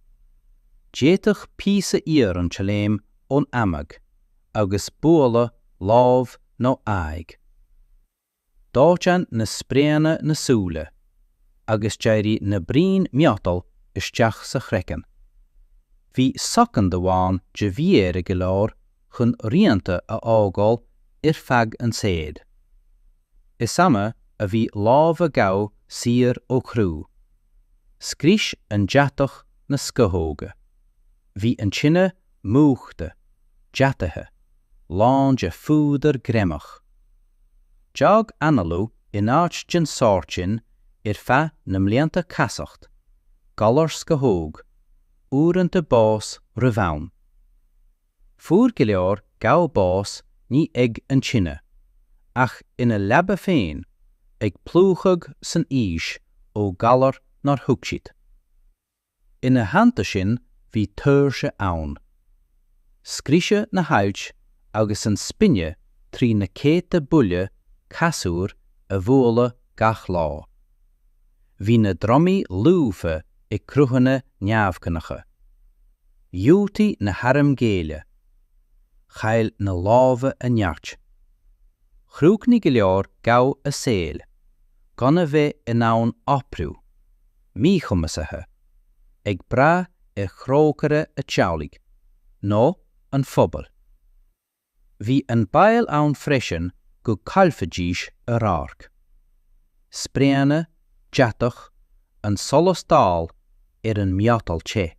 Déitach písa an tseléim ón amag, agus buala lámh nó aig. Dáitan na spréanna na súla, agus deirí na brín miotal isteach sa chreicean. Bhí socan doháin de bhíar go leor chun rianta a ágáil feadh an séad. Is sama a bhí lámh a gabh siar ó chrú. Scríos an deatach na scothóga. Bhí an sinne múchta, deatathe, lán de fúdar grémach. Deag analú in áit den sáirtin feadh na mblianta casacht, galar scothóg, úranta bás ribhain. Fuair go leor gabh bás ní ag an sinne, ach ina lebba féin ag plúchag san ís ó galar nar thug siad. Ina hananta sin bhí tuirse ann. Scríise na hailt agus an spinne trí na céta buile casúr a bhuala gach lá. Bhí na dromí lúfa i cruhanna neamhcanacha. Dútaí na haram géile. Chail na lámha a neart. Chrúcní go leor gabh a SCÉAL, gan a bheith in ann oprú, míchumasathe, ag bra a chrócara a teaghlaigh, nó an phobal. Bhí an bail ann freisin go calfadíis a rárc. Spréanna, deatach, an solas dál an miotal té.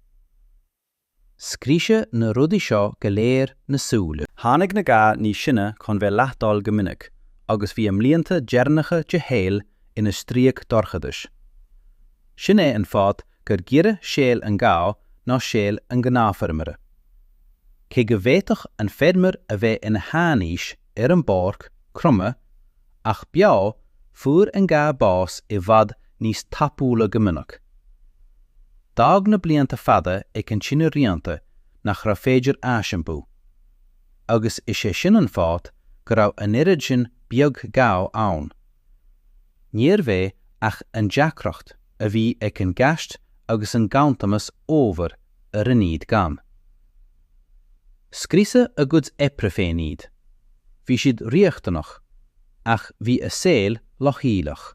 Scríise na rudaí seo go léir na súla. Tháinig na gá ní sinne chun bheith leatháil go minic, agus bhí mblianta dearnacha de héal ina stríoch dorchadais. Sin é an fád gur gire séal an gá ná séal an gnáfarmara. Cé go bhhéadach an féadmar a bheith ina háníis an bárc, crumme, ach beá fuair an gá bás I bhfad níos tapúla go minic. Dag na blianta fada ag an sinne rianta nach ra féidir aisimpu, agus is sé sin an fád go raibh an irid sin beag gabh ann. Níor bheith ach an deacracht a bhí ag an gceist agus an gantamas óver ar an iad gan. Scríosa a gcuid epra féin iad. Bhí siad riachtanach, ach bhí a SCÉAL lochílach.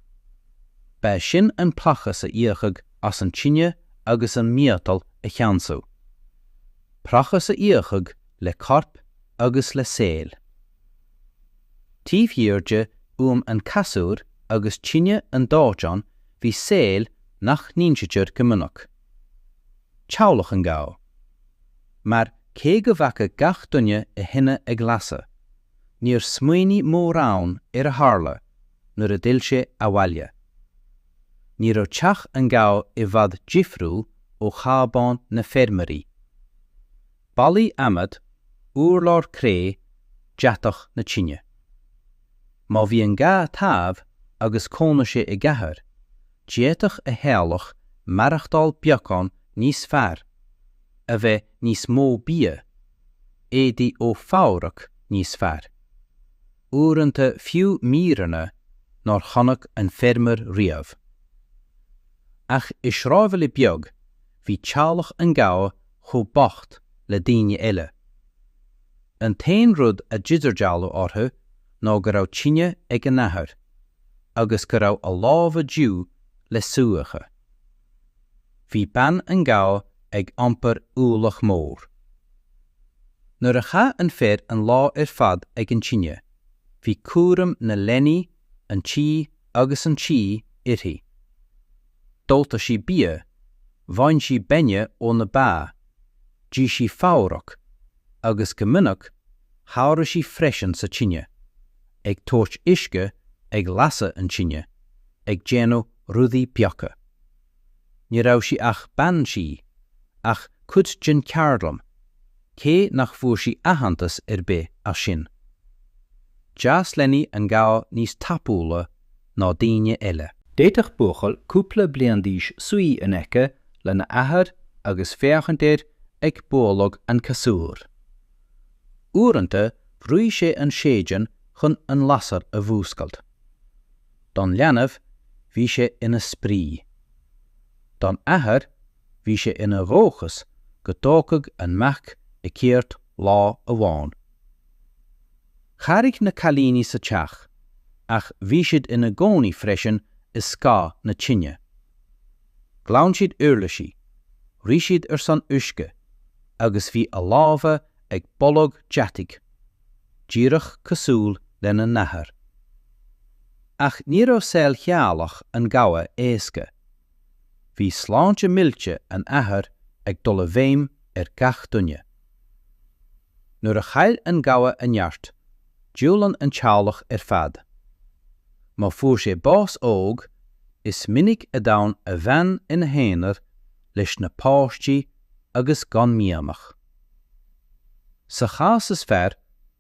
Ba sin an plachas a íochaig as an tine agus an miotal a cheansú. Prachas a íochaig le corp agus le SCÉAL. Tíomhíorde an casúr agus tine an dáteán bhí SCÉAL nach níonsitir go minic. Teaghlach an gabh. Mar cé go bhfacha gach duine a hinne ag lasa, níor smaoiní mórán ar a tharla nuair a duil sé a bhaile. Ní raibh teach an gabh I bhfad difriúil ó chabán na fermarí. Bailí amad, úrlár cré, deatach na tine. Má bhí an gá taobh agus cóna sé I gcathair, déitach a héalach marachtáil beagán níos fearr, a bheith níos mó bia, éadaí ó fáireach níos fearr. Úranta fiú míranna nar chonach an fermar riamh. Ach is rábhfuil I beag, bhí teaghlach an gabh chomh bocht le daoine eile. An tain rud a d'idirdealú orthu ná go raibh tine ag an nathair, agus go raibh a lámh diú le suacha. Bhí ban an gabh ag iompar úlach mór. Nuair a cha an féad an lá fad ag an tine, hí cuairim na lenní, an tí agus an tí ithí. Dulta sí bia, bhain sí benne ó na bá, dí sí fáireach, agus go minic hára sí freisin sa tine, ag tóirt isce ag lasa an tine, ag déanú rudaí beacha. Ní raibh sí ach ban sí, ach cud gin ceardlam, cé nach fuair sí ahantas be a sin. Deas lenní an gá níos tapúla ná daoine eile. Déitach buachal cúpla bliain díos suí in eice le na ahad agus féachantéir ag bólog an casúr. Uaireanta bhrúigh sé an séidean chun an lasar a bhúscailt. Don leanamh bhí sé ina sprí. Don ahad bhí sé ina róchas go tócaigh an meach I céirt lá amháin. Charigh na calíní sa teach, ach bhí siad ina gcónaí freisin is scá na tine. Glann siad uirlisí, rí siad san uisce, agus bhí a lábha ag bolog deatig, díreach cosúil lena nahar. Ach ní raibh SCÉAL chealach an gabha éasca. Bhí sláinte millte an ahar ag dul a bhéim gach duine. Nuair a chail an gabha a neart, dúlan an tealach fad. Má fuair sé bás óg, is minic a dán a bhean ina héanaar leis na páistí agus gan miamach. Sa chás is fearr,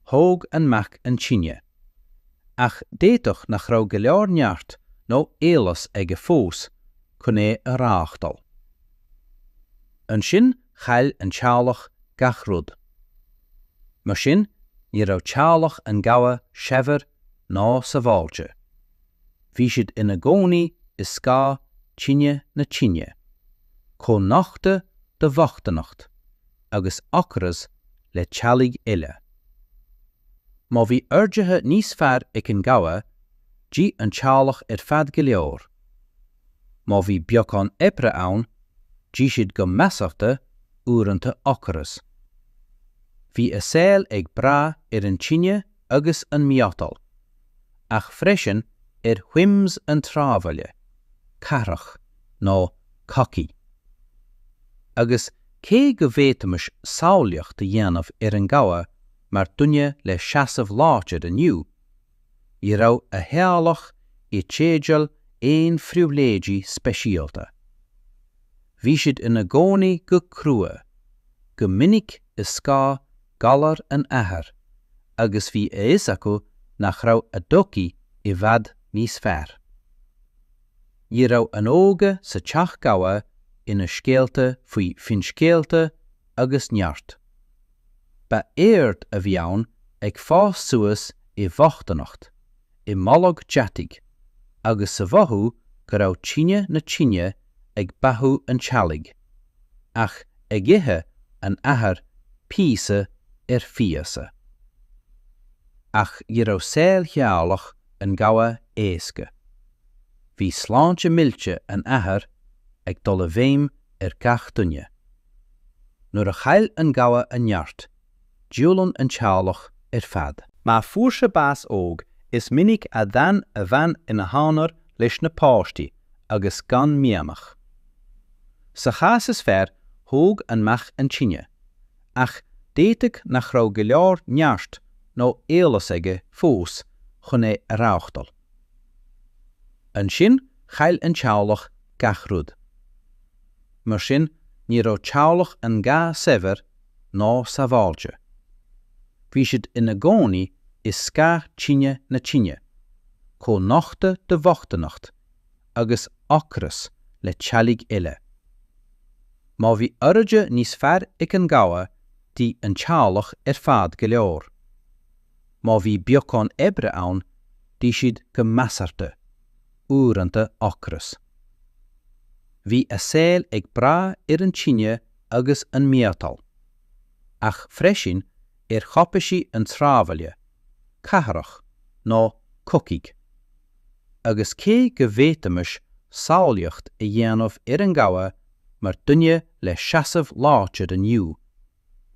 thóg an meach an tine, ach déitoch nach raibh go leor neart nó éalas ag fós chun a ráachtal. An sin chail an tealach gach rud. Mar sin, ní raibh tealach an gabha seibhir ná sa bháilte. Bhí siad ina gcónaí is scá tine na tine, chun nachta de bhachtanacht, agus acras le tealaigh eile. Má bhí airdeithe níos fearr ag an gabha, dí an tealach fad go leor. Má bhí beagán ebre ann, dí siad go measachta uaireanta acras. Bhí a SCÉAL ag bra an tine agus an miatal, ach freisin huims an trábhaile, carach nó coci. Agus cé go bhétamas sáilíocht a dhéanamh an gabha mar duine le seasamh láitead aniu, I raibh a shealach I téideal éon phríomhléidí speisialta. Bhí siad ina gcónaí go crua, go minic is scá galar an ahar, agus bhí is acu nach raibh a dóci I bhfad níos fearr. Ní raibh an óga sa teach gabha ina scéalta faoi fin scéalta agus neart. Ba éard a bhí ann ag fás suas I bhachtanacht, I molog deatig, agus sa bhathú go raibh tine na tine ag bathú an tealaigh, ach ag ithe an ahar písa fiasa. Ach ní raibh SCÉAL chealach an gabha éasca. Bhí sláinte millte an ahar ag dul a bhéim gach duine. Nuair a chail an gabha a neart, dúlan an tealach fad. Má fuair sé bás óg, is minic a bhean ina hánar leis na páistí agus gan miamach. Sa chás is fearr thóg an meach an tine, ach déiteach nach raibh go leor neart nó éalas aige fós chun a ráachtal. An sin chail an tealach gach rud. Mar sin ní raibh tealach an gá seibhir ná sa bháilte. Bhí siad ina gcónaí is scá tine na tine, chun nachta de bhachtanacht, agus acras le tealaigh eile. Má bhí airde níos fearr ag an gabha, dí an tealach fad go leor. Má bhí beagán ebre ann, dí siad go measarta, uaireanta acras. Bhí a SCÉAL ag bra an tine agus an miatal, ach freisin chopaisí an trábhaile, catharach nó cocaigh. Agus cé go bhétamas sáilíocht a dhéanamh an gabha mar duine le seasamh láitead aniu,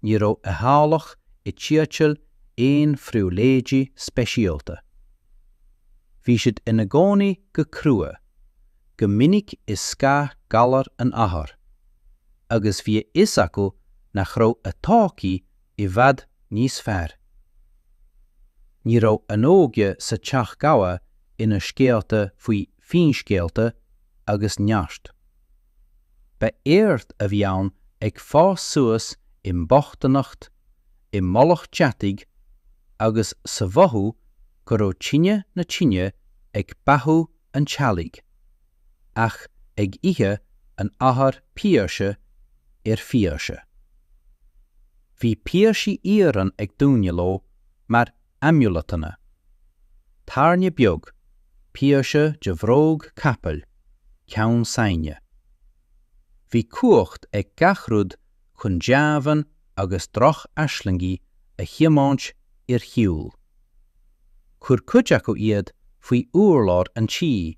ní raibh a háalach I tíotil éon friúléidí speisialta. Bhí siad ina gcónaí go crua, go minic is scá galar an ahar, agus bhí is acu nach raibh atácaí I bhfad níos fearr. Ní raibh anóga sa teach Gabha ina scéalta faoi finscéalta agus neart. Ba éirt a bhí ann ag fás suas I mbochtanacht, I mollach teataigh, agus sa bhathú go raibh tine na tine ag bathú an tealaigh, ach ag ihe an ahar píoirse fíoirse. Bhí píoirsaí íoran ag dúine leo mar amulatanna. Tarne beag, píoirse de bhróg capel, ceann saine. Bhí cuacht ag gachrúd chun deabhan agus droch aislingi a chiamáint hiúl. Chur cuid acu iad faoi uorlár an tí,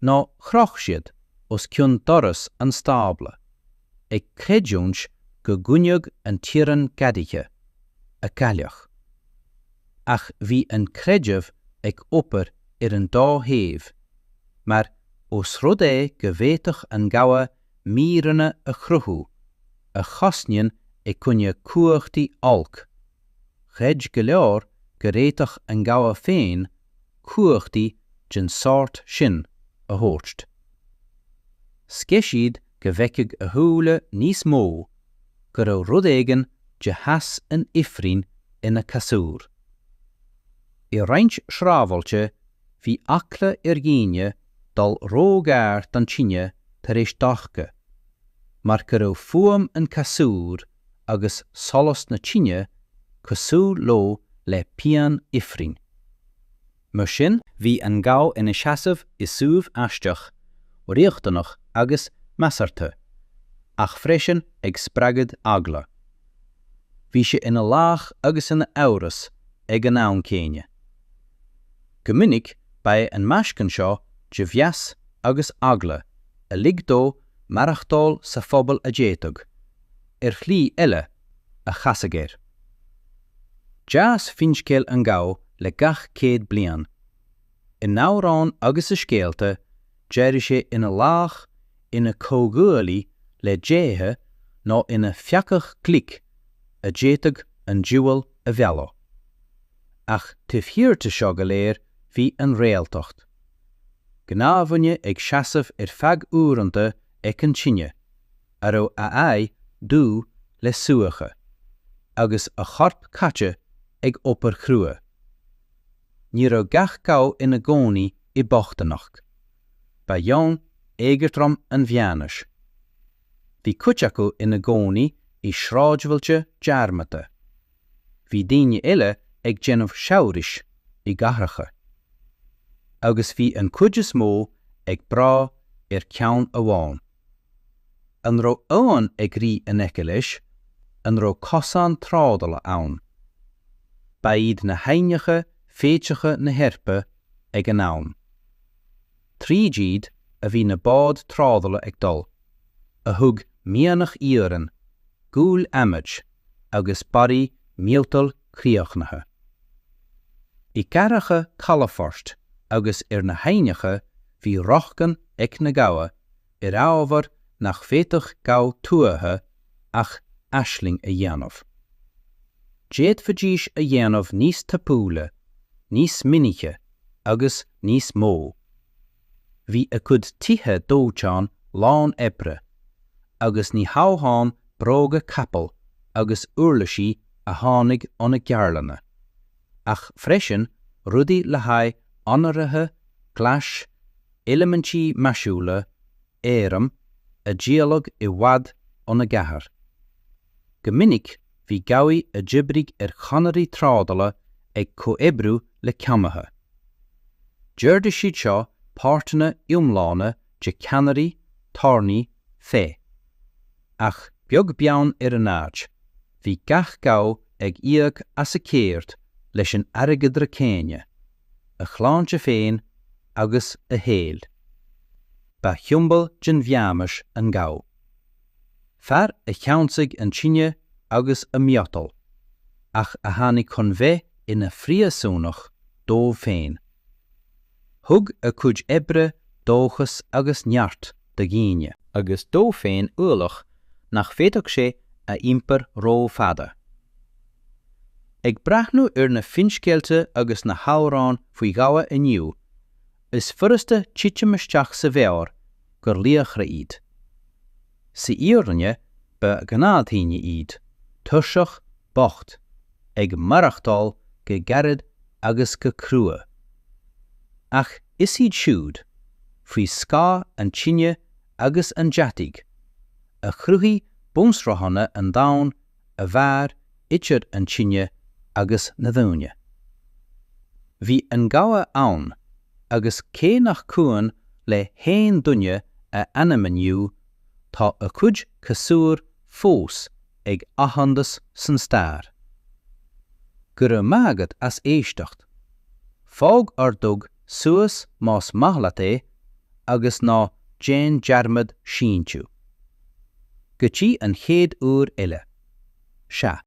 ná chroch siad os cion doras an stábla, ag creidúns go gúneag an tíran gadiche, a caileach. Ach bhí an creideh ag opair an dá héamh, mar os rud go bhéadach an Gabha míranna a chruthú, a chosníonn ag cunne cuachtaí alc. Chreid go leor go réiteach an Gabha féin cuachtaí den sort sin a thabhairt. Sceisiad go bhfeiceadh a thuúla níos mó, go raibh rud éigean de heas an ifrín ina casúr. I roinnt srábhailte bhí acla gine dul rógáir don tine tar éis dachcha, mar go raibh fuam an casúr agus solas na tine cosú lo le pian ifrín. Mar sin bhí an Gabha ina seasamh I suamh aisteach, riachtanach agus measarta, ach freisin ag spreagad agla. Bhí sé ina lách agus ina amhras ag an ann céine. Go minic ba an meascan seo de bheas agus agla a ligdó marachtáil sa phobal a déitug, chlí eile a chasagéir. Deas finscéal an Gabha le gach céad bliain. I nárán agus a scéalta, deir sé ina lách ina cógúalaí le déithe nó ina fiacach clic a déitug an dúal a bhealach. Ach tifhirirte seo go léir bhí an réaltocht. Gnábhaine ag seasamh feag úranta ag an tine, a raibh a dú le suacha, agus a charp caite ag opair chrua. Ní raibh gach Gabha ina gcónaí I bochtanach, ba Jan éigeartram an bheanais. Bhí cuid acu ina gcónaí I sráidbhailte dearmata. Bhí daoine eile ag déanamh seabhris I gathracha. Agus bhí an cuid is mó ag brá ceann amháin. An raibh abhainn ag rí an eice leis, an raibh cosán trádala ann. Ba iad na hainneacha féiteacha na herpa ag an ann. Tríd a bhí na bád trádala ag dul, a thug Meánaoiseanna, gúil amaid, agus barí míltal chríochnatha. I garacha calaforst agus na hainneacha bhí rochgan ag na Gabha ábhar nach féadach Gabha tuatha ach aisling a dhéanamh. Déad fadís a dhéanamh níos tapúla, níos miniche agus níos mó. Bhí a cud tithe dóiteán lán ebre, agus ní hábháin bróga capel agus uirlisí a tháinig onna gearlanna. Ach freisin rudaí le haghaidh anarathe, glas, ilimintí maisiúla, éram, a díalog I bhfad onna gcathair. Go minic bhí Gabha a d'oibrigh chonairí trádala ag comhéibriú le ceamatha. Deirde siad seo páirteanna iomlána de ceannairí, tarnaí, fé. Ach beag beann an áit, bhí gach Gabha ag íoc as a céirt leis an airgeadra céine, a chláinte féin agus a héal. Ba thiúmbal den bheamas an Gabha. Fear a cheansaigh an tine agus a miotal, ach a hánig chun bheith ina phríosúnach dómh féin. Thug a cuid ebre dóchas agus neart de gíine, agus dómh féin uallach nach féadach sé a imper ró fada. Ag brathnú na finscéalte agus na hárán faoi Gabha inniu, is furasta tíitimisteach sa bheár gur líochra iad. Sa íorne ba gnádaíine iad, tuiseach bocht, ag marachtáil go garad agus go crua. Ach is iad siúd, faoi scá an tine agus an deatig, a chruthí bumsrothanna an domhan a bhar itir an tine agus na dhúine. Bhí an Gabha ann, agus cé nach cuan le héin duine a anamaniu tá a cuid cosúr fós ag achandas san Stair. Gur a mágad as éisteacht, fág ar dug suas más maithleat é agus ná Jane Jarmad Síntú. Go tí an chéad uair eile. Sea.